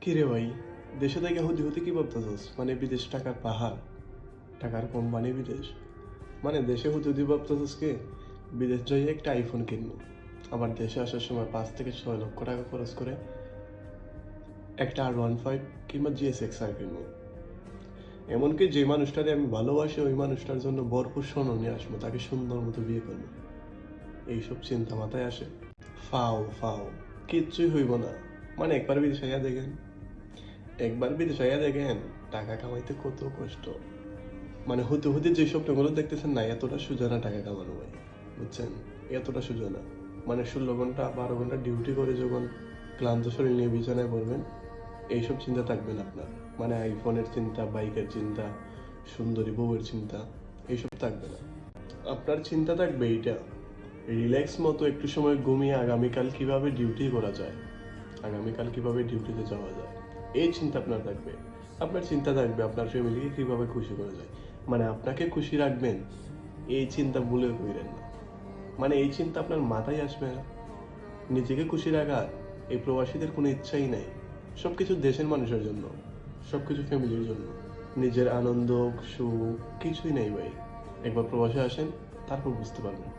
কিরে ভাই, দেশে থেকে হুদি হুদি কি ভাবতেছস? মানে বিদেশ টাকার পাহাড়, টাকার কোম্পানি বিদেশ। মানে দেশে হুদি হুদি ভাবতেছস কি বিদেশ যাই একটা আইফোন কিনবো, আবার দেশে আসার সময় 5 থেকে 6 লক্ষ টাকা খরচ করে একটা R15 কিংবা GSX-R কিনবো। এমনকি যে মানুষটারে আমি ভালোবাসি ওই মানুষটার জন্য ভরপুর স্বর্ণ নিয়ে আসবো, তাকে সুন্দর মতো বিয়ে করবো। এইসব চিন্তা মাথায় আসে? ফাও ফাও, কিচ্ছুই হইব না। মানে একবার বিদেশ আইয়া দেখেন টাকা কামাইতে কত কষ্ট। মানে হতে হতে যে স্বপ্নগুলো দেখতেছেন না, এতটা সোজা না টাকা কামানো ভাই, বুঝছেন? এতটা সোজা না। মানে 16 ঘন্টা 12 ঘন্টা ডিউটি করে যখন ক্লান্ত শরীর নিয়ে বিছানায় পড়বেন, এইসব চিন্তা থাকবে না আপনার। মানে আইফোনের চিন্তা, বাইকের চিন্তা, সুন্দরী বউয়ের চিন্তা, এইসব থাকবে না। আপনার চিন্তা থাকবে এইটা, রিল্যাক্স মতো একটু সময় ঘুমিয়ে আগামীকাল কিভাবে ডিউটি করা যায়, আগামীকাল কিভাবে ডিউটিতে যাওয়া যায়, এই চিন্তা আপনার থাকবে। আপনার চিন্তা থাকবে আপনার ফ্যামিলিকে কিভাবে খুশি করা যায়। মানে আপনাকে খুশি রাখবেন, এই চিন্তা ভুলেও কইরেন না। মানে এই চিন্তা আপনার মাথায় আসবে না। নিজেকে খুশি রাখার এই প্রবাসীদের কোনো ইচ্ছাই নাই। সবকিছু দেশের মানুষের জন্য, সবকিছু ফ্যামিলির জন্য। নিজের আনন্দ সুখ কিছুই নেই ভাই। একবার প্রবাসে আসেন, তারপর বুঝতে পারবেন।